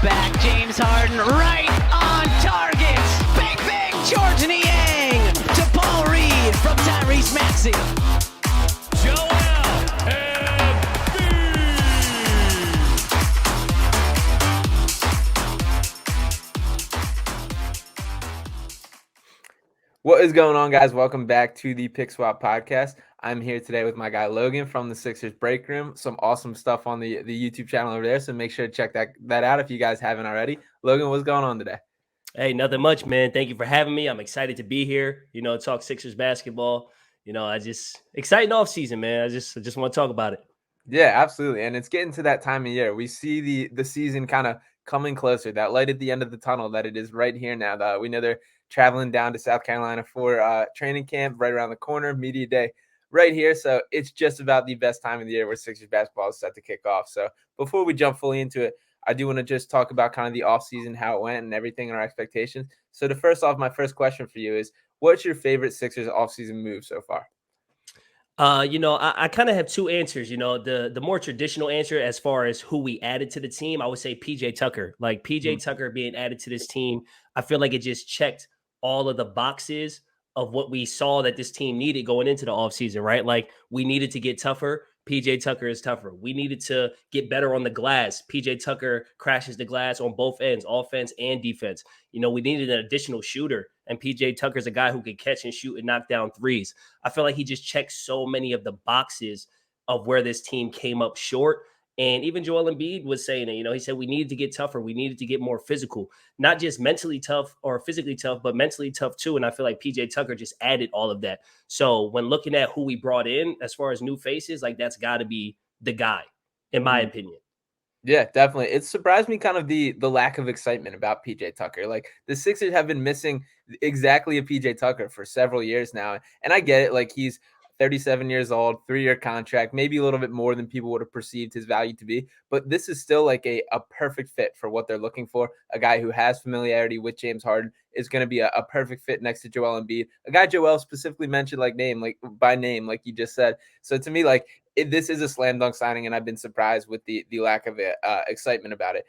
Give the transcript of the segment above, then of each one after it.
back. James Harden right on target. Bang, bang, George Niang to Paul Reed from Tyrese Maxey. Joel What is going on, guys? Welcome back to the Pick Swap Podcast. I'm here today with my guy Logan from the Sixers Breakroom. Some awesome stuff on the YouTube channel over there, so make sure to check that out if you guys haven't already. Logan, what's going on today? Hey, nothing much, man. Thank you for having me. I'm excited to be here. Talk Sixers basketball. Exciting off season, man. I just want to talk about it. Yeah, absolutely. And it's getting to that time of year. We see the season kind of coming closer. That light at the end of the tunnel, that it is right here now. We know they're traveling down to South Carolina for training camp right around the corner, media day right here. So it's just about the best time of the year where Sixers basketball is set to kick off. So before we jump fully into it, I do want to just talk about kind of the offseason, how it went and everything and our expectations. So my first question for you is, what's your favorite Sixers offseason move so far? I kind of have two answers. The more traditional answer as far as who we added to the team, I would say PJ Tucker. Like PJ Tucker being added to this team, I feel like it just checked all of the boxes of what we saw that this team needed going into the offseason, right? Like we needed to get tougher. PJ Tucker is tougher. We needed to get better on the glass. PJ Tucker crashes the glass on both ends, offense and defense. We needed an additional shooter, and PJ Tucker's a guy who can catch and shoot and knock down threes. I feel like he just checks so many of the boxes of where this team came up short. And even Joel Embiid was saying it. He said we needed to get tougher. We needed to get more physical, not just mentally tough or physically tough, but mentally tough too. And I feel like PJ Tucker just added all of that. So when looking at who we brought in as far as new faces, like that's got to be the guy, in my opinion. Yeah, definitely. It surprised me kind of the lack of excitement about PJ Tucker. Like the Sixers have been missing exactly a PJ Tucker for several years now. And I get it. Like he's 37 years old, 3-year contract, maybe a little bit more than people would have perceived his value to be. But this is still like a perfect fit for what they're looking for. A guy who has familiarity with James Harden is going to be a perfect fit next to Joel Embiid. A guy Joel specifically mentioned like by name, like you just said. So to me, like this is a slam dunk signing, and I've been surprised with the lack of excitement about it.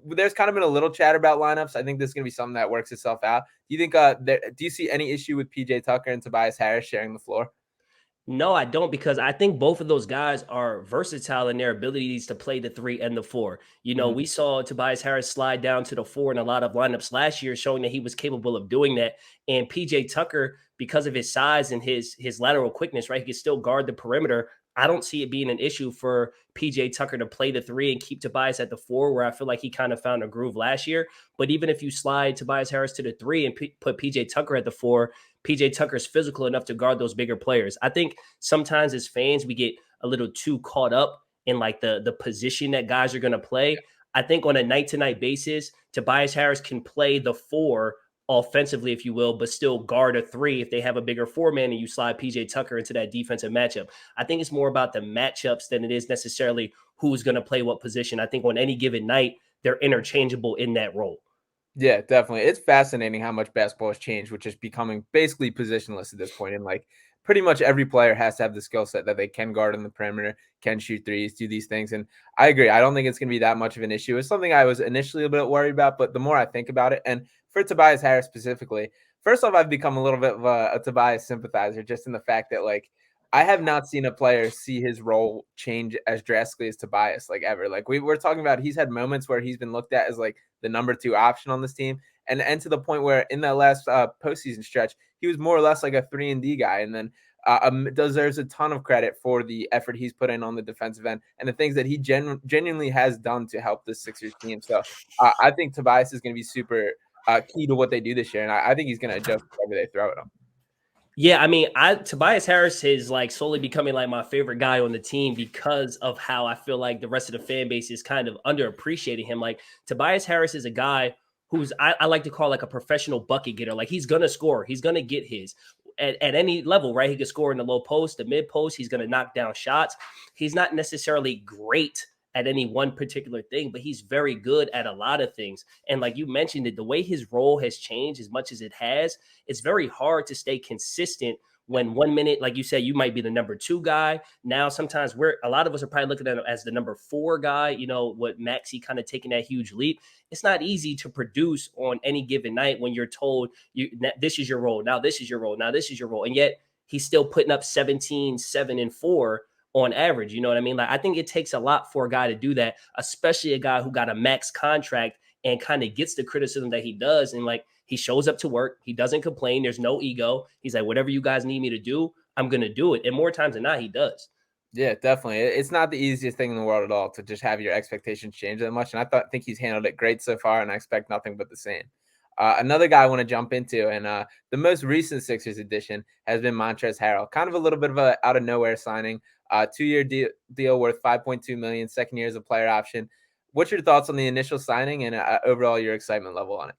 There's kind of been a little chatter about lineups. I think this is going to be something that works itself out. Do you think do you see any issue with PJ Tucker and Tobias Harris sharing the floor? No, I don't, because I think both of those guys are versatile in their abilities to play the 3 and the 4. We saw Tobias Harris slide down to the 4 in a lot of lineups last year, showing that he was capable of doing that. And PJ Tucker, because of his size and his lateral quickness, right, he can still guard the perimeter. I don't see it being an issue for PJ Tucker to play the 3 and keep Tobias at the 4, where I feel like he kind of found a groove last year. But even if you slide Tobias Harris to the 3 and put PJ Tucker at the 4, PJ Tucker's physical enough to guard those bigger players. I think sometimes as fans, we get a little too caught up in like the position that guys are going to play. I think on a night-to-night basis, Tobias Harris can play the 4 offensively, if you will, but still guard a 3 if they have a bigger 4-man and you slide PJ Tucker into that defensive matchup. I think it's more about the matchups than it is necessarily who's going to play what position. I think on any given night, they're interchangeable in that role. Yeah, definitely. It's fascinating how much basketball has changed, which is becoming basically positionless at this point. And like pretty much every player has to have the skill set that they can guard on the perimeter, can shoot threes, do these things. And I agree. I don't think it's going to be that much of an issue. It's something I was initially a bit worried about, but the more I think about it, and for Tobias Harris specifically, first off, I've become a little bit of a Tobias sympathizer, just in the fact that like I have not seen a player see his role change as drastically as Tobias, like ever. Like we're talking about, he's had moments where he's been looked at as like the number 2 option on this team, and to the point where in that last postseason stretch, he was more or less like a 3-and-D guy, and then deserves a ton of credit for the effort he's put in on the defensive end and the things that he genuinely has done to help the Sixers team. So I think Tobias is going to be super key to what they do this year, and I think he's going to adjust whatever they throw at him. Yeah, I mean, Tobias Harris is like slowly becoming like my favorite guy on the team because of how I feel like the rest of the fan base is kind of underappreciating him. Like Tobias Harris is a guy who's I like to call like a professional bucket getter. Like he's gonna score, he's gonna get his at any level, right? He can score in the low post, the mid post. He's gonna knock down shots. He's not necessarily great at any one particular thing, but he's very good at a lot of things. And like you mentioned it, the way his role has changed as much as it has, it's very hard to stay consistent when 1 minute, like you said, you might be the number 2 guy. Now, sometimes a lot of us are probably looking at him as the number 4 guy, what Maxey kind of taking that huge leap. It's not easy to produce on any given night when you're told this is your role. Now, this is your role. Now, this is your role. And yet he's still putting up 17, 7, and 4 on average. You know what I mean? Like, I think it takes a lot for a guy to do that, especially a guy who got a max contract and kind of gets the criticism that he does. And like, he shows up to work. He doesn't complain. There's no ego. He's like, whatever you guys need me to do, I'm going to do it. And more times than not, he does. Yeah, definitely. It's not the easiest thing in the world at all to just have your expectations change that much. And I think he's handled it great so far, and I expect nothing but the same. Another guy I want to jump into, and the most recent Sixers addition has been Montrezl Harrell. Kind of a little bit of a out of nowhere signing. 2-year deal worth $5.2 million. Second year as a player option. What's your thoughts on the initial signing and overall your excitement level on it?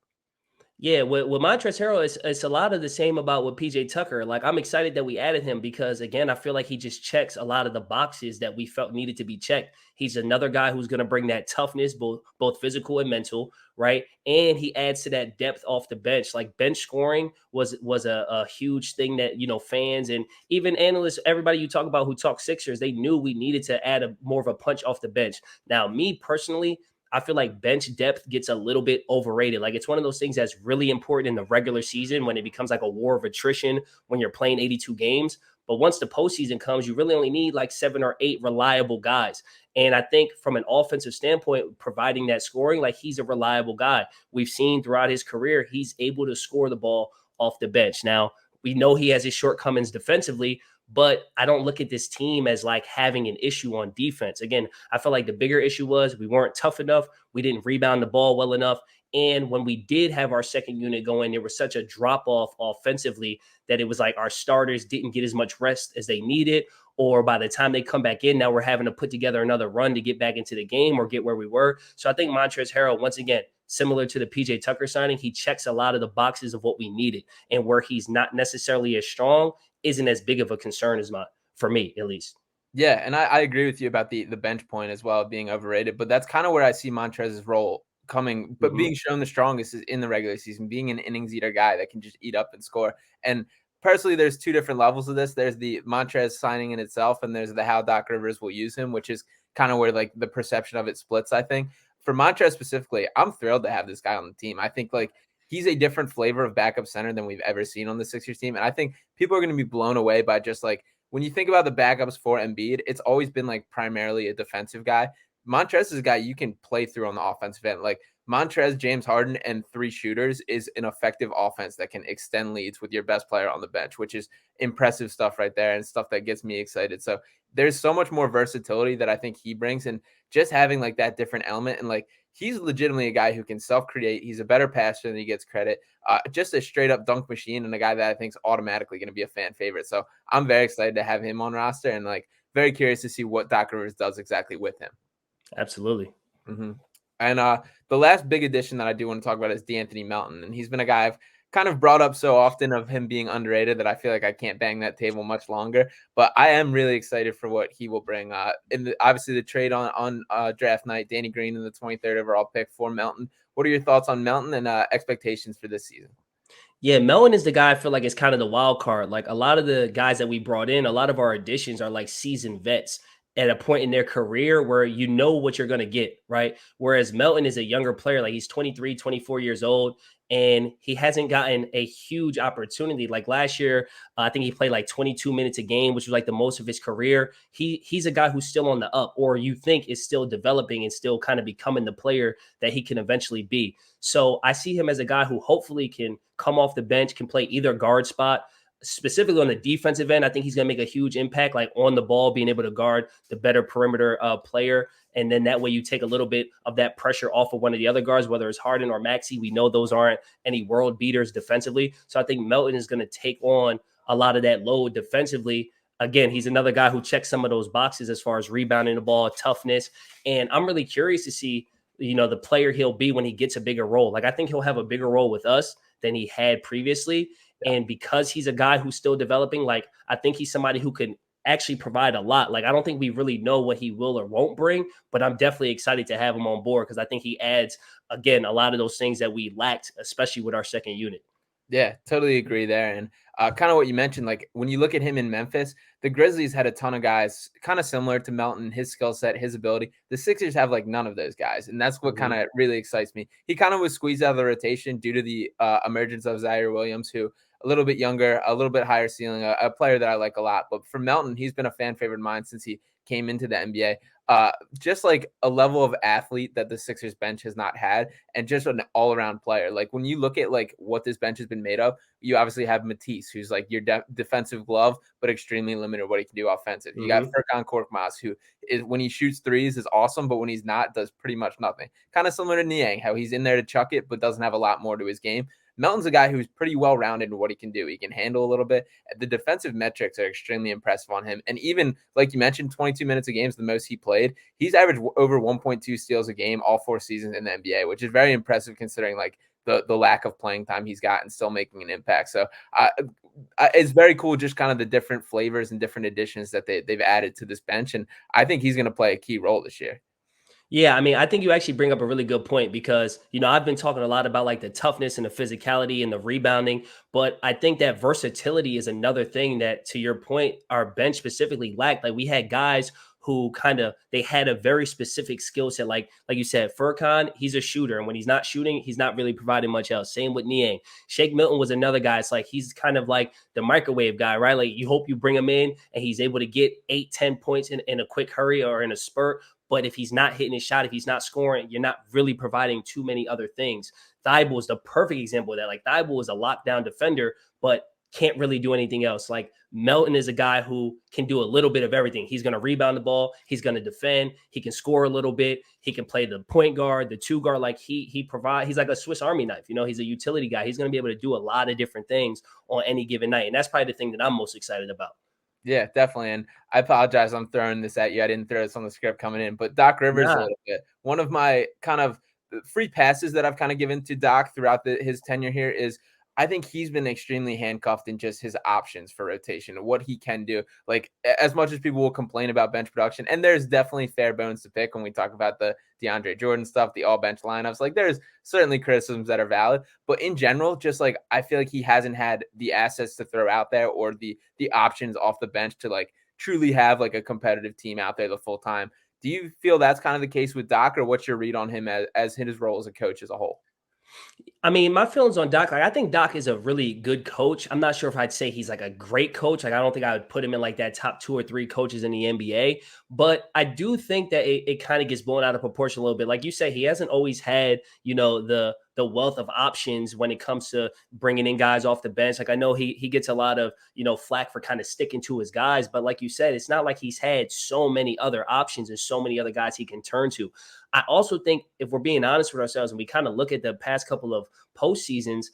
Yeah, with Montrezl Harrell, it's a lot of the same about with PJ Tucker. Like, I'm excited that we added him because, again, I feel like he just checks a lot of the boxes that we felt needed to be checked. He's another guy who's going to bring that toughness, both physical and mental, right? And he adds to that depth off the bench. Like, bench scoring was a huge thing that, fans and even analysts, everybody you talk about who talk Sixers, they knew we needed to add more of a punch off the bench. Now, me personally, I feel like bench depth gets a little bit overrated. Like, it's one of those things that's really important in the regular season when it becomes like a war of attrition when you're playing 82 games. But once the postseason comes, you really only need like 7 or 8 reliable guys. And I think from an offensive standpoint, providing that scoring, like, he's a reliable guy. We've seen throughout his career, he's able to score the ball off the bench. Now, we know he has his shortcomings defensively, but I don't look at this team as like having an issue on defense. Again, I feel like the bigger issue was we weren't tough enough. We didn't rebound the ball well enough. And when we did have our second unit going, there was such a drop off offensively that it was like our starters didn't get as much rest as they needed. Or by the time they come back in, now we're having to put together another run to get back into the game or get where we were. So I think Montrezl Harrell, once again, similar to the PJ Tucker signing, he checks a lot of the boxes of what we needed, and where he's not necessarily as strong isn't as big of a concern as for me, at least. Yeah, and I agree with you about the bench point as well being overrated, but that's kind of where I see Montrezl's role coming, but being shown the strongest is in the regular season, being an innings eater guy that can just eat up and score. And personally, there's 2 different levels of this. There's the Montrezl signing in itself, and there's the how Doc Rivers will use him, which is kind of where like the perception of it splits, I think. For Montrezl specifically, I'm thrilled to have this guy on the team. I think like he's a different flavor of backup center than we've ever seen on the Sixers team. And I think people are going to be blown away by just like, when you think about the backups for Embiid, it's always been like primarily a defensive guy. Montrezl is a guy you can play through on the offensive end. Like Montrezl, James Harden, and 3 shooters is an effective offense that can extend leads with your best player on the bench, which is impressive stuff right there and stuff that gets me excited. So there's so much more versatility that I think he brings, and just having like that different element. And like, he's legitimately a guy who can self-create. He's a better passer than he gets credit. Just a straight-up dunk machine, and a guy that I think is automatically going to be a fan favorite. So I'm very excited to have him on roster, and like very curious to see what Doc Rivers does exactly with him. Absolutely. And the last big addition that I do want to talk about is De'Anthony Melton, and he's been a guy I've kind of brought up so often of him being underrated that I feel like I can't bang that table much longer. But I am really excited for what he will bring. Obviously the trade on draft night, Danny Green in the 23rd overall pick for Melton. What are your thoughts on Melton and expectations for this season? Yeah, Melton is the guy I feel like is kind of the wild card. Like, a lot of the guys that we brought in, a lot of our additions are like seasoned vets at a point in their career where you know what you're going to get, right? Whereas Melton is a younger player, like he's 23, 24 years old, and he hasn't gotten a huge opportunity. Like last year, I think he played like 22 minutes a game, which was like the most of his career. He's a guy who's still on the up, or you think is still developing and still kind of becoming the player that he can eventually be. So I see him as a guy who hopefully can come off the bench, can play either guard spot. Specifically on the defensive end, I think he's going to make a huge impact, like on the ball, being able to guard the better perimeter player. And then that way you take a little bit of that pressure off of one of the other guards, whether it's Harden or Maxey. We know those aren't any world beaters defensively. So I think Melton is going to take on a lot of that load defensively. Again, he's another guy who checks some of those boxes as far as rebounding the ball, toughness. And I'm really curious to see, the player he'll be when he gets a bigger role. Like, I think he'll have a bigger role with us than he had previously. And because he's a guy who's still developing, like, I think he's somebody who can actually provide a lot. Like, I don't think we really know what he will or won't bring, but I'm definitely excited to have him on board because I think he adds, again, a lot of those things that we lacked, especially with our second unit. Yeah, totally agree there. And kind of what you mentioned, like when you look at him in Memphis, the Grizzlies had a ton of guys kind of similar to Melton, his skill set, his ability. The Sixers have like none of those guys, and that's what kind of really excites me. He kind of was squeezed out of the rotation due to the emergence of Zaire Williams, who a little bit younger, a little bit higher ceiling, a player that I like a lot. But for Melton, he's been a fan favorite of mine since he came into the NBA. Just like a level of athlete that the Sixers bench has not had, and just an all-around player. Like when you look at like what this bench has been made of, you obviously have Matisse, who's like your defensive glove, but extremely limited what he can do offensive. You got Furkan Korkmaz, who is when he shoots threes is awesome, but when he's not, does pretty much nothing. Kind of similar to Niang, how he's in there to chuck it, but doesn't have a lot more to his game. Melton's a guy who's pretty well-rounded in what he can do. He can handle a little bit. The defensive metrics are extremely impressive on him. And even, like you mentioned, 22 minutes a game is the most he played. He's averaged over 1.2 steals a game all 4 seasons in the NBA, which is very impressive considering like the lack of playing time he's got and still making an impact. So it's very cool, just kind of the different flavors and different additions that they've added to this bench. And I think he's going to play a key role this year. Yeah, I mean, I think you actually bring up a really good point because, I've been talking a lot about like the toughness and the physicality and the rebounding, but I think that versatility is another thing that, to your point, our bench specifically lacked. Like we had guys who they had a very specific skill set. Like you said, Furkan, he's a shooter. And when he's not shooting, he's not really providing much else. Same with Niang. Shake Milton was another guy. It's like, he's kind of like the microwave guy, right? Like you hope you bring him in and he's able to get 8-10 points in a quick hurry or in a spurt. But if he's not hitting his shot, if he's not scoring, you're not really providing too many other things. Thibault is the perfect example of that. Like Thibault is a lockdown defender, but can't really do anything else. Like Melton is a guy who can do a little bit of everything. He's going to rebound the ball. He's going to defend. He can score a little bit. He can play the point guard, the 2 guard. Like he provides, he's like a Swiss Army knife. He's a utility guy. He's going to be able to do a lot of different things on any given night. And that's probably the thing that I'm most excited about. Yeah, definitely. And I apologize, I'm throwing this at you. I didn't throw this on the script coming in, but Doc Rivers a little bit. One of my kind of free passes that I've kind of given to Doc throughout his tenure here is I think he's been extremely handcuffed in just his options for rotation, what he can do. Like as much as people will complain about bench production, and there's definitely fair bones to pick when we talk about the DeAndre Jordan stuff, the all bench lineups, like there's certainly criticisms that are valid, but in general, just like, I feel like he hasn't had the assets to throw out there or the options off the bench to like truly have like a competitive team out there the full time. Do you feel that's kind of the case with Doc, or what's your read on him as his role as a coach as a whole? I mean, my feelings on Doc, like I think Doc is a really good coach. I'm not sure if I'd say he's like a great coach. Like I don't think I would put him in like that top 2 or 3 coaches in the NBA. But I do think that it kind of gets blown out of proportion a little bit. Like you say, he hasn't always had, the wealth of options when it comes to bringing in guys off the bench. Like I know he gets a lot of, flack for kind of sticking to his guys. But like you said, it's not like he's had so many other options and so many other guys he can turn to. I also think if we're being honest with ourselves and we kind of look at the past couple of postseasons,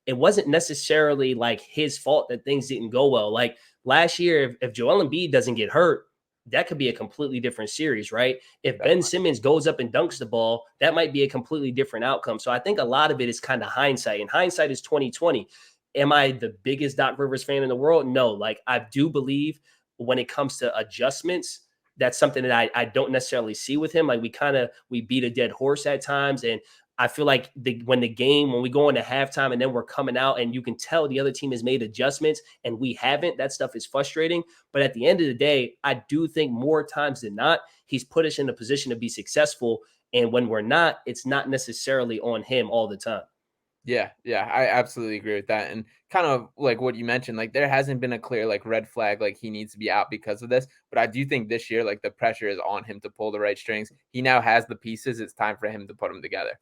it wasn't necessarily like his fault that things didn't go well. Like last year, if Joel Embiid doesn't get hurt, that could be a completely different series, right? If Ben Simmons goes up and dunks the ball, that might be a completely different outcome. So I think a lot of it is kind of hindsight, and hindsight is 2020. Am I the biggest Doc Rivers fan in the world? No. Like I do believe when it comes to adjustments, that's something that I don't necessarily see with him. Like we beat a dead horse at times. And I feel like when we go into halftime and then we're coming out and you can tell the other team has made adjustments and we haven't, that stuff is frustrating. But at the end of the day, I do think more times than not, he's put us in a position to be successful. And when we're not, it's not necessarily on him all the time. Yeah, I absolutely agree with that. And kind of like what you mentioned, like there hasn't been a clear like red flag, like he needs to be out because of this. But I do think this year, like the pressure is on him to pull the right strings. He now has the pieces. It's time for him to put them together.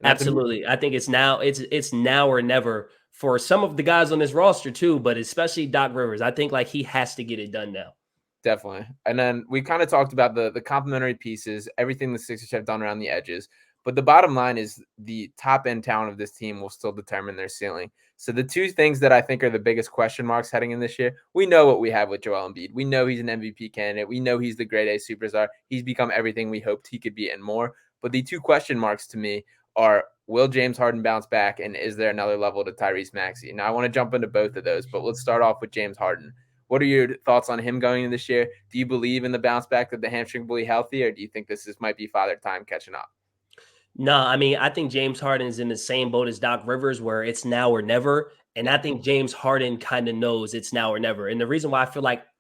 Absolutely. I think it's now or never for some of the guys on this roster too, but especially Doc Rivers. I think like he has to get it done now. Definitely. And then we kind of talked about the complementary pieces, everything the Sixers have done around the edges. But the bottom line is the top end talent of this team will still determine their ceiling. So the 2 things that I think are the biggest question marks heading in this year, we know what we have with Joel Embiid. We know he's an MVP candidate. We know he's the grade A superstar. He's become everything we hoped he could be and more. But the 2 question marks to me are, will James Harden bounce back? And is there another level to Tyrese Maxey? Now I want to jump into both of those, but let's start off with James Harden. What are your thoughts on him going into this year? Do you believe in the bounce back that the hamstring will be healthy, or do you think this might be father time catching up? No, I mean, I think James Harden is in the same boat as Doc Rivers, where it's now or never. And I think James Harden kind of knows it's now or never. And the reason why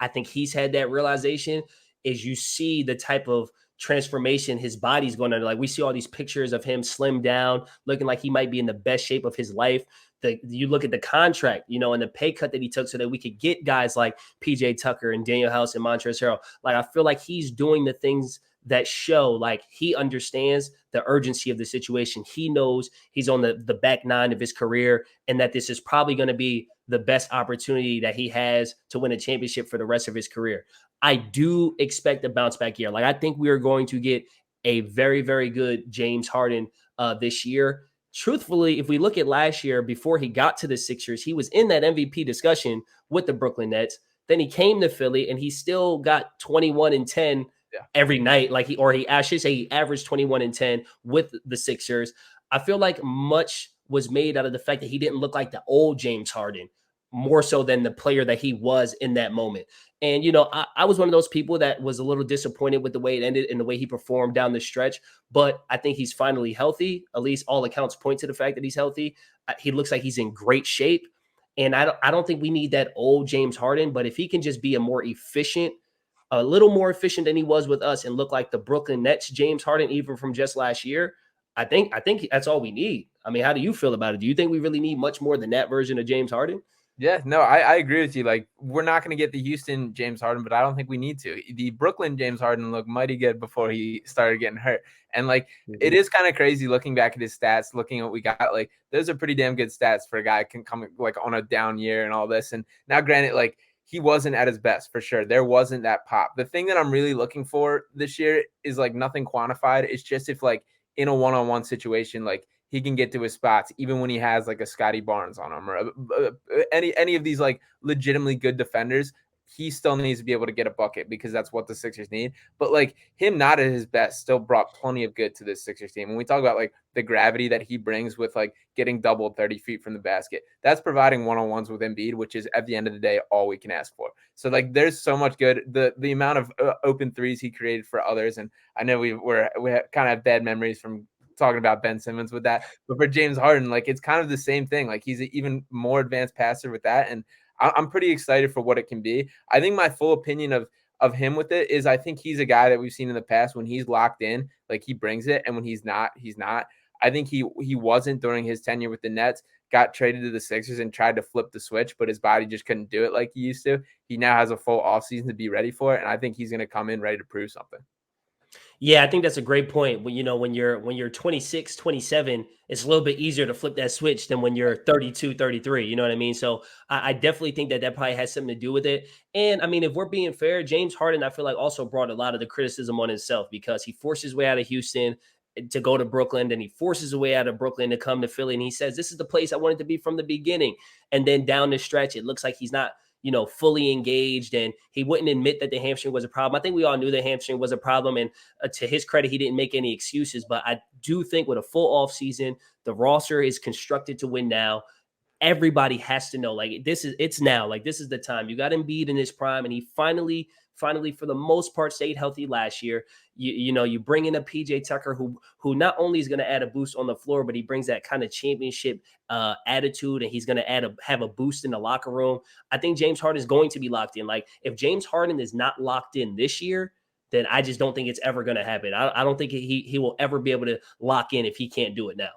I think he's had that realization is you see the type of transformation his body's going under. Like we see all these pictures of him slimmed down, looking like he might be in the best shape of his life. You look at the contract, and the pay cut that he took so that we could get guys like PJ Tucker and Daniel House and Montrezl Harrell. Like I feel like he's doing the things that show like he understands the urgency of the situation. He knows he's on the back nine of his career and that this is probably going to be the best opportunity that he has to win a championship for the rest of his career. I do expect a bounce back year. Like I think we are going to get a very, very good James Harden this year. Truthfully, if we look at last year, before he got to the Sixers, he was in that MVP discussion with the Brooklyn Nets. Then he came to Philly and he still got 21 and 10 every night. I should say he averaged 21 and 10 with the Sixers. I feel like much was made out of the fact that he didn't look like the old James Harden, more so than the player that he was in that moment. And, I was one of those people that was a little disappointed with the way it ended and the way he performed down the stretch. But I think he's finally healthy. At least all accounts point to the fact that he's healthy. He looks like he's in great shape. And I don't think we need that old James Harden. But if he can just be a little more efficient than he was with us and look like the Brooklyn Nets James Harden, even from just last year, I think that's all we need. I mean, how do you feel about it? Do you think we really need much more than that version of James Harden? Yeah, no, I agree with you. Like, we're not going to get the Houston James Harden, but I don't think we need to. The Brooklyn James Harden looked mighty good before he started getting hurt. And, it is kind of crazy looking back at his stats, looking at what we got. Like, those are pretty damn good stats for a guy who can come, on a down year and all this. And now, granted, he wasn't at his best for sure. There wasn't that pop. The thing that I'm really looking for this year is, nothing quantified. It's just if, in a one-on-one situation, he can get to his spots, even when he has a Scotty Barnes on him or any of these legitimately good defenders. He still needs to be able to get a bucket because that's what the Sixers need. But him not at his best still brought plenty of good to this Sixers team. When we talk about the gravity that he brings with getting doubled 30 feet from the basket, that's providing one-on-ones with Embiid, which is at the end of the day all we can ask for. So there's so much good. The amount of open threes he created for others, and I know we kind of have bad memories from talking about Ben Simmons with that, but for James Harden, it's kind of the same thing. He's an even more advanced passer with that, and I'm pretty excited for what it can be. I think my full opinion of him with it is I think he's a guy that we've seen in the past when he's locked in, he brings it, and when he's not, he's not. I think he wasn't during his tenure with the Nets, got traded to the Sixers and tried to flip the switch, but his body just couldn't do it like he used to. He now has a full offseason to be ready for it, and I think he's going to come in ready to prove something. Yeah, I think that's a great point. When you're 26, 27, it's a little bit easier to flip that switch than when you're 32, 33. You know what I mean? So I definitely think that probably has something to do with it. And I mean, if we're being fair, James Harden, I feel like also brought a lot of the criticism on himself because he forced his way out of Houston to go to Brooklyn. Then he forces his way out of Brooklyn to come to Philly. And he says, this is the place I wanted to be from the beginning. And then down the stretch, it looks like he's not fully engaged, and he wouldn't admit that the hamstring was a problem. I think we all knew the hamstring was a problem, and to his credit, he didn't make any excuses. But I do think with a full off season, the roster is constructed to win now. Everybody has to know, it's now. This is the time. You got Embiid in his prime, and he finally, for the most part, stayed healthy last year. You bring in a PJ Tucker who not only is going to add a boost on the floor, but he brings that kind of championship attitude, and he's going to have a boost in the locker room. I think James Harden is going to be locked in. If James Harden is not locked in this year, then I just don't think it's ever going to happen. I don't think he will ever be able to lock in if he can't do it now.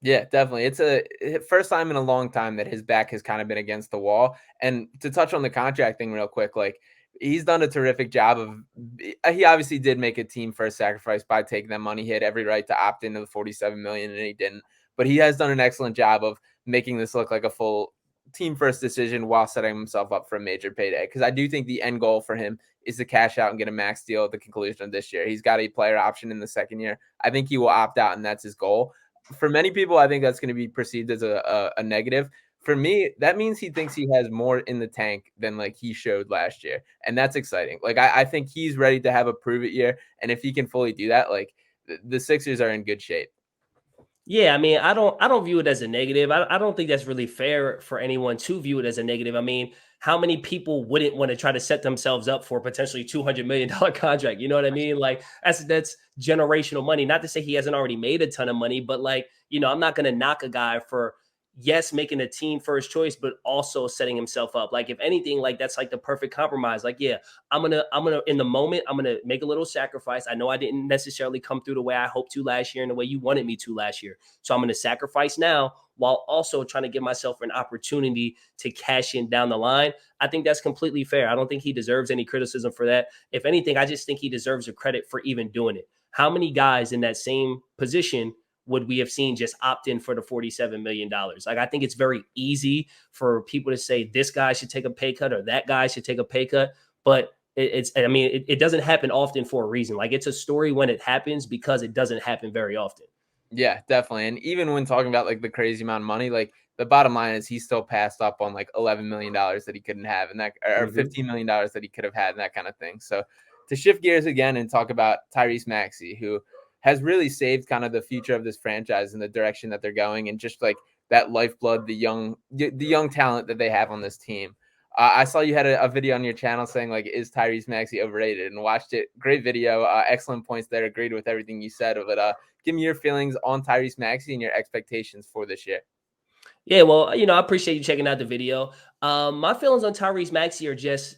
Yeah, definitely. It's a first time in a long time that his back has kind of been against the wall. And to touch on the contract thing real quick, he's done a terrific job of, he obviously did make a team first sacrifice by taking that money. He had every right to opt into the $47 million and he didn't, but he has done an excellent job of making this look like a full team first decision while setting himself up for a major payday. Cause I do think the end goal for him is to cash out and get a max deal at the conclusion of this year. He's got a player option in the second year. I think he will opt out and that's his goal. For many people, I think that's going to be perceived as a negative. For me, that means he thinks he has more in the tank than he showed last year. And that's exciting. I think he's ready to have a prove it year. And if he can fully do that, the Sixers are in good shape. Yeah, I mean, I don't view it as a negative. I don't think that's really fair for anyone to view it as a negative. I mean, how many people wouldn't want to try to set themselves up for a potentially $200 million contract? You know what I mean? That's generational money. Not to say he hasn't already made a ton of money, but I'm not going to knock a guy for, yes, making a team first choice, but also setting himself up. Like, if anything, like that's like the perfect compromise. Like, yeah, I'm gonna in the moment, I'm gonna make a little sacrifice. I know I didn't necessarily come through the way I hoped to last year and the way you wanted me to last year. So I'm gonna sacrifice now while also trying to give myself an opportunity to cash in down the line. I think that's completely fair. I don't think he deserves any criticism for that. If anything, I just think he deserves the credit for even doing it. How many guys in that same position would we have seen just opt in for the $47 million? Like, I think it's very easy for people to say this guy should take a pay cut or that guy should take a pay cut. But it doesn't happen often for a reason. Like, it's a story when it happens because it doesn't happen very often. Yeah, definitely. And even when talking about like the crazy amount of money, like the bottom line is he still passed up on like $11 million that he couldn't have, and that or $15 million that he could have had, and that kind of thing. So to shift gears again and talk about Tyrese Maxey, who has really saved kind of the future of this franchise and the direction that they're going, and just like that lifeblood, the young talent that they have on this team. I saw you had a video on your channel saying like, is Tyrese Maxey overrated? And watched it. Great video. Excellent points there. Agreed with everything you said. But give me your feelings on Tyrese Maxey and your expectations for this year. Yeah, well, I appreciate you checking out the video. My feelings on Tyrese Maxey are just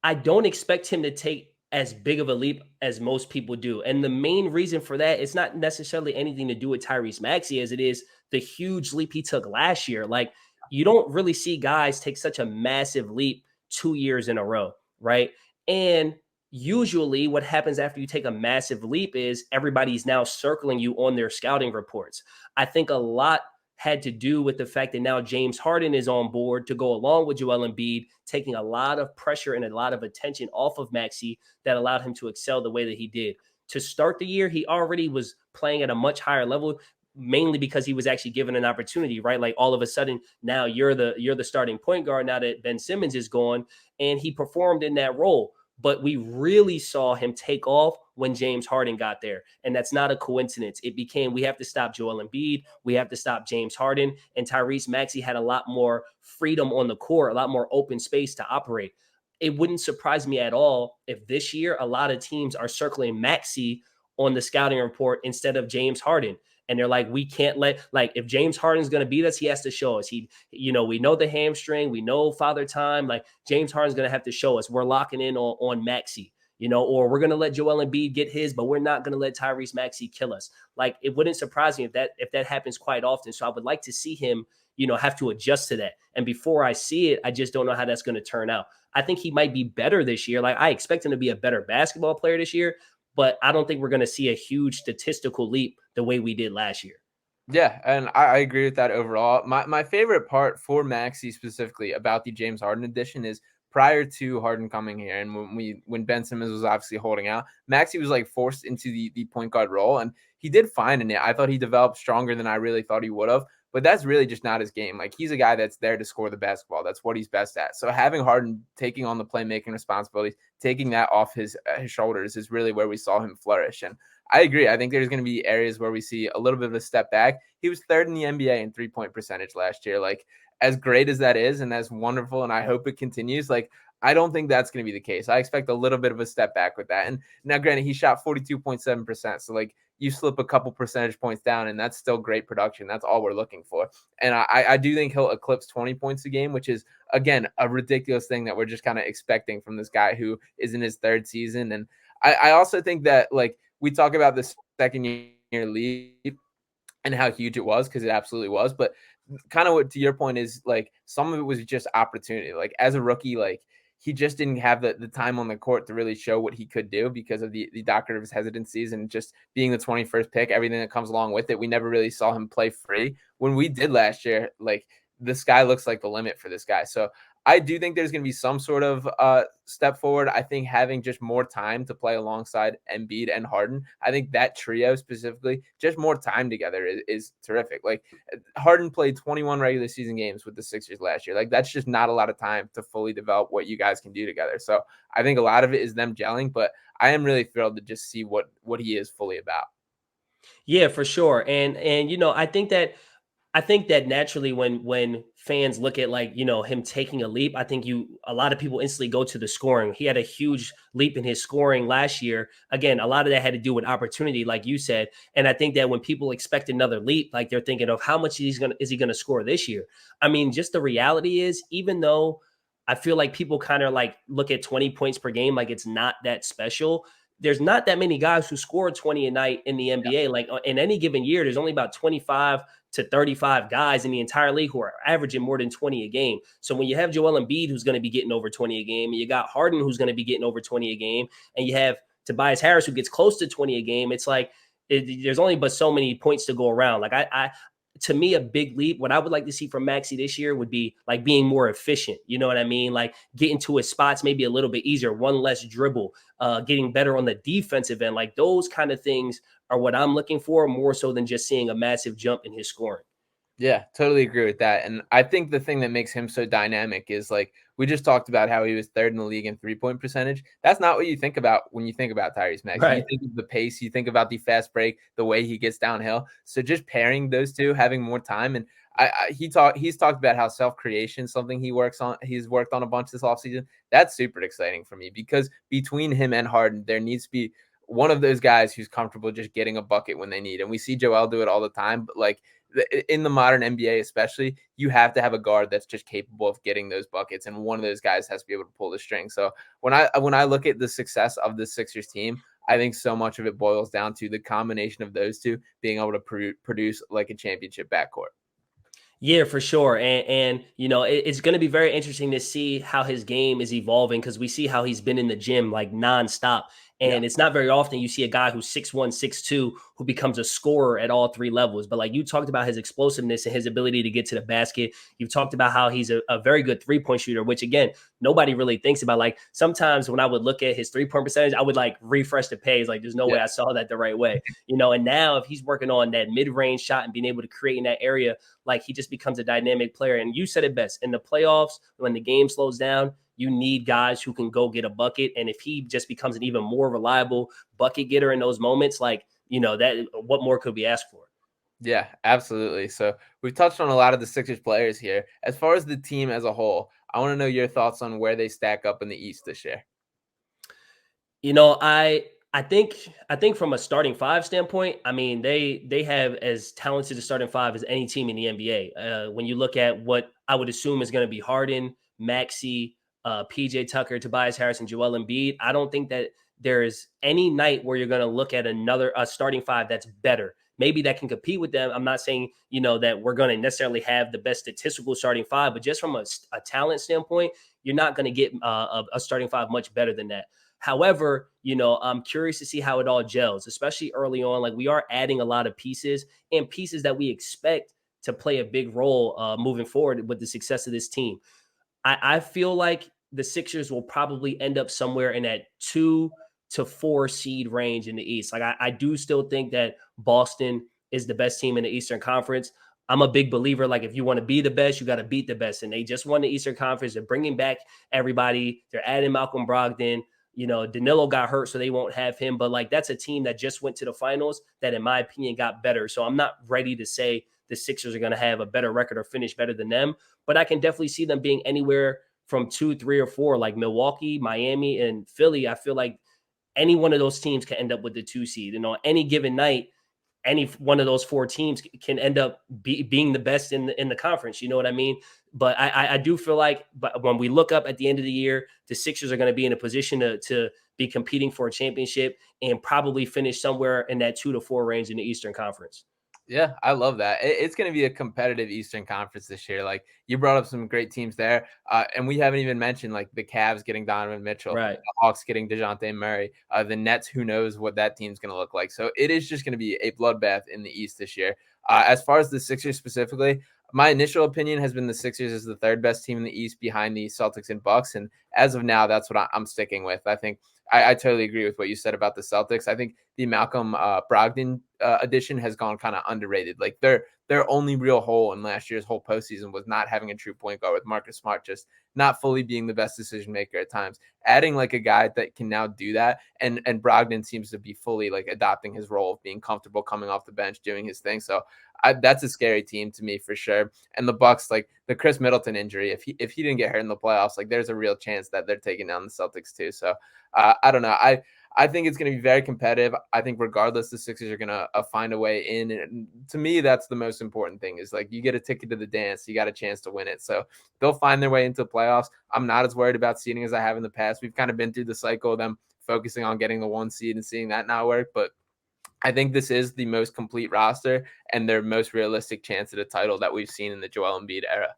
I don't expect him to take as big of a leap as most people do. And the main reason for that, it's not necessarily anything to do with Tyrese Maxey as it is the huge leap he took last year. Like, you don't really see guys take such a massive leap 2 years in a row, right? And usually what happens after you take a massive leap is everybody's now circling you on their scouting reports. I think a lot had to do with the fact that now James Harden is on board to go along with Joel Embiid, taking a lot of pressure and a lot of attention off of Maxey that allowed him to excel the way that he did. To start the year, he already was playing at a much higher level, mainly because he was actually given an opportunity, right? Like, all of a sudden, now you're the starting point guard now that Ben Simmons is gone, and he performed in that role. But we really saw him take off when James Harden got there. And that's not a coincidence. It became, we have to stop Joel Embiid. We have to stop James Harden. And Tyrese Maxey had a lot more freedom on the court, a lot more open space to operate. It wouldn't surprise me at all if this year a lot of teams are circling Maxey on the scouting report instead of James Harden. And they're like, we can't like, if James Harden's going to beat us, he has to show us. We know the hamstring, we know father time. Like, James Harden's going to have to show us. We're locking in on Maxey, or we're going to let Joel Embiid get his, but we're not going to let Tyrese Maxey kill us. Like, it wouldn't surprise me if that happens quite often. So I would like to see him, have to adjust to that. And before I see it, I just don't know how that's going to turn out. I think he might be better this year. Like, I expect him to be a better basketball player this year, but I don't think we're going to see a huge statistical leap the way we did last year. Yeah, and I agree with that overall. My favorite part for Maxey specifically about the James Harden edition is prior to Harden coming here, and when Ben Simmons was obviously holding out, Maxey was like forced into the point guard role, and he did fine in it. I thought he developed stronger than I really thought he would have, but that's really just not his game. Like, he's a guy that's there to score the basketball. That's what he's best at. So having Harden taking on the playmaking responsibilities, taking that off his shoulders is really where we saw him flourish. And I agree. I think there's going to be areas where we see a little bit of a step back. He was third in the NBA in 3-point percentage last year. Like, as great as that is, and as wonderful, and I hope it continues, like, I don't think that's going to be the case. I expect a little bit of a step back with that. And now, granted, he shot 42.7%. So, like, you slip a couple percentage points down, and that's still great production. That's all we're looking for. And I do think he'll eclipse 20 points a game, which is, again, a ridiculous thing that we're just kind of expecting from this guy who is in his third season. And I also think that, like, we talk about the second year leap and how huge it was, because it absolutely was. But kind of what, to your point, is like, some of it was just opportunity. Like, as a rookie, like, he just didn't have the time on the court to really show what he could do because of the doctrine of his hesitancies and just being the 21st pick, everything that comes along with it. We never really saw him play free. When we did last year, like, the sky looks like the limit for this guy. So I do think there's going to be some sort of step forward. I think having just more time to play alongside Embiid and Harden, I think that trio specifically, just more time together is terrific. Like, Harden played 21 regular season games with the Sixers last year. Like, that's just not a lot of time to fully develop what you guys can do together. So I think a lot of it is them gelling, but I am really thrilled to just see what he is fully about. Yeah, for sure. And I think that I think that naturally when fans look at like, him taking a leap, I think a lot of people instantly go to the scoring. He had a huge leap in his scoring last year. Again, a lot of that had to do with opportunity, like you said. And I think that when people expect another leap, like they're thinking of how much is he gonna score this year? I mean, just the reality is, even though I feel like people kind of like look at 20 points per game like it's not that special. There's not that many guys who score 20 a night in the NBA. Like in any given year, there's only about 25 to 35 guys in the entire league who are averaging more than 20 a game. So when you have Joel Embiid, who's going to be getting over 20 a game, and you got Harden, who's going to be getting over 20 a game, and you have Tobias Harris, who gets close to 20 a game, it's like there's only but so many points to go around. Like to me, a big leap, what I would like to see from Maxey this year would be like being more efficient. You know what I mean? Like getting to his spots maybe a little bit easier, one less dribble, getting better on the defensive end. Like those kind of things are what I'm looking for, more so than just seeing a massive jump in his scoring. Yeah, totally agree with that. And I think the thing that makes him so dynamic is like we just talked about how he was third in the league in 3-point percentage. That's not what you think about when you think about Tyrese Maxey. Right. You think of the pace, you think about the fast break, the way he gets downhill. So just pairing those two, having more time, and he's talked about how self-creation, something he's worked on a bunch this offseason. That's super exciting for me because between him and Harden, there needs to be one of those guys who's comfortable just getting a bucket when they need. And we see Joel do it all the time, but like in the modern NBA, especially, you have to have a guard that's just capable of getting those buckets, and one of those guys has to be able to pull the string. So when I look at the success of the Sixers team, I think so much of it boils down to the combination of those two being able to produce like a championship backcourt. Yeah, for sure. And it's going to be very interesting to see how his game is evolving because we see how he's been in the gym like nonstop. And It's not very often you see a guy who's 6'1", 6'2", who becomes a scorer at all three levels. But like you talked about his explosiveness and his ability to get to the basket. You've talked about how he's a very good three-point shooter, which again, nobody really thinks about. Like sometimes when I would look at his three-point percentage, I would like refresh the page. Like there's no way I saw that the right way. And now if he's working on that mid-range shot and being able to create in that area, like he just becomes a dynamic player. And you said it best. In the playoffs, when the game slows down, you need guys who can go get a bucket. And if he just becomes an even more reliable bucket getter in those moments, like, that what more could we ask for? Yeah, absolutely. So we've touched on a lot of the Sixers players here. As far as the team as a whole, I want to know your thoughts on where they stack up in the East this year. I think from a starting five standpoint, I mean, they have as talented a starting five as any team in the NBA. When you look at what I would assume is going to be Harden, Maxey, PJ Tucker, Tobias Harris, and Joel Embiid, I don't think that there is any night where you're going to look at a starting five that's better. Maybe that can compete with them. I'm not saying, that we're going to necessarily have the best statistical starting five, but just from a talent standpoint, you're not going to get a starting five much better than that. However, I'm curious to see how it all gels, especially early on. Like we are adding a lot of pieces and pieces that we expect to play a big role moving forward with the success of this team. I feel like the Sixers will probably end up somewhere in that 2 to 4 seed range in the East. Like I do still think that Boston is the best team in the Eastern Conference. I'm a big believer. Like if you want to be the best, you got to beat the best. And they just won the Eastern Conference. They're bringing back everybody. They're adding Malcolm Brogdon. Danilo got hurt, so they won't have him. But like that's a team that just went to the finals that, in my opinion, got better. So I'm not ready to say the Sixers are going to have a better record or finish better than them. But I can definitely see them being anywhere from 2, 3, or 4, like Milwaukee, Miami, and Philly. I feel like any one of those teams can end up with the 2 seed. And on any given night, any one of those 4 teams can end up being the best in the conference. You know what I mean? But I do feel like when we look up at the end of the year, the Sixers are going to be in a position to be competing for a championship and probably finish somewhere in that 2 to 4 range in the Eastern Conference. Yeah, I love that. It's going to be a competitive Eastern Conference this year. Like you brought up some great teams there, and we haven't even mentioned like the Cavs getting Donovan Mitchell, right? The Hawks getting DeJounte Murray, the Nets. Who knows what that team's going to look like? So it is just going to be a bloodbath in the East this year. As far as the Sixers specifically, my initial opinion has been the Sixers is the 3rd best team in the East behind the Celtics and Bucks, and as of now, that's what I'm sticking with. I think I totally agree with what you said about the Celtics. I think the Malcolm Brogdon addition has gone kind of underrated. Like they're their only real hole in last year's whole postseason was not having a true point guard, with Marcus Smart just not fully being the best decision maker at times. Adding like a guy that can now do that, and Brogdon seems to be fully like adopting his role of being comfortable coming off the bench, doing his thing. So that's a scary team to me for sure. And the Bucks, like the Chris Middleton injury, if he didn't get hurt in the playoffs, like there's a real chance that they're taking down the Celtics too. So I don't know. I think it's going to be very competitive. I think regardless, the Sixers are going to find a way in. And to me, that's the most important thing is like you get a ticket to the dance, you got a chance to win it. So they'll find their way into the playoffs. I'm not as worried about seeding as I have in the past. We've kind of been through the cycle of them focusing on getting the 1 seed and seeing that not work. But I think this is the most complete roster and their most realistic chance at a title that we've seen in the Joel Embiid era.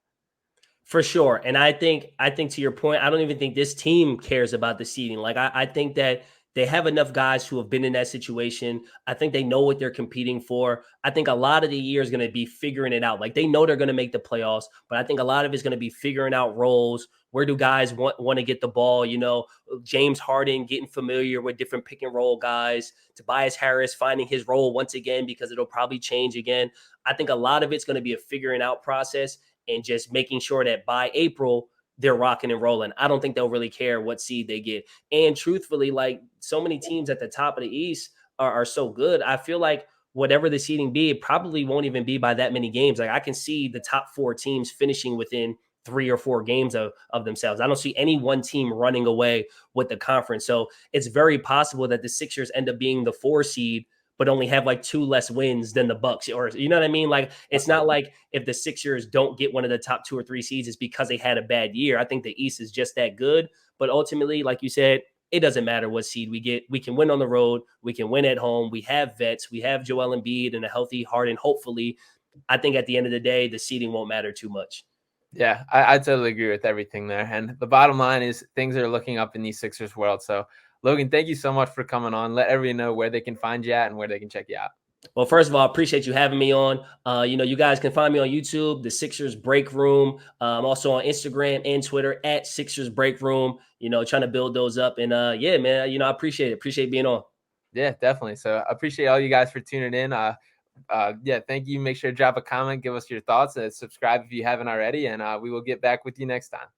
For sure. And I think to your point, I don't even think this team cares about the seeding. Like I think that they have enough guys who have been in that situation. I think they know what they're competing for. I think a lot of the year is going to be figuring it out. Like they know they're going to make the playoffs, but I think a lot of it's going to be figuring out roles. Where do guys want to get the ball? You know, James Harden getting familiar with different pick and roll guys, Tobias Harris finding his role once again, because it'll probably change again. I think a lot of it's going to be a figuring out process and just making sure that by April, they're rocking and rolling. I don't think they'll really care what seed they get. And truthfully, like so many teams at the top of the East are so good. I feel like whatever the seeding be, it probably won't even be by that many games. Like I can see the top 4 teams finishing within 3 or 4 games of themselves. I don't see any one team running away with the conference. So it's very possible that the Sixers end up being the 4 seed, but only have like 2 less wins than the Bucks, or you know what I mean? Like it's not like if the Sixers don't get one of the top 2 or 3 seeds, it's because they had a bad year. I think the East is just that good. But ultimately, like you said, it doesn't matter what seed we get. We can win on the road. We can win at home. We have vets. We have Joel Embiid and a healthy Harden. Hopefully, I think at the end of the day, the seeding won't matter too much. Yeah, I totally agree with everything there. And the bottom line is things are looking up in the Sixers world. So, Logan, thank you so much for coming on. Let everyone know where they can find you at and where they can check you out. Well, first of all, I appreciate you having me on. You guys can find me on YouTube, the Sixers Breakroom. I'm also on Instagram and Twitter at Sixers Breakroom, trying to build those up. And yeah, man, I appreciate it. Appreciate being on. Yeah, definitely. So I appreciate all you guys for tuning in. Yeah, thank you. Make sure to drop a comment, give us your thoughts, and subscribe if you haven't already. And we will get back with you next time.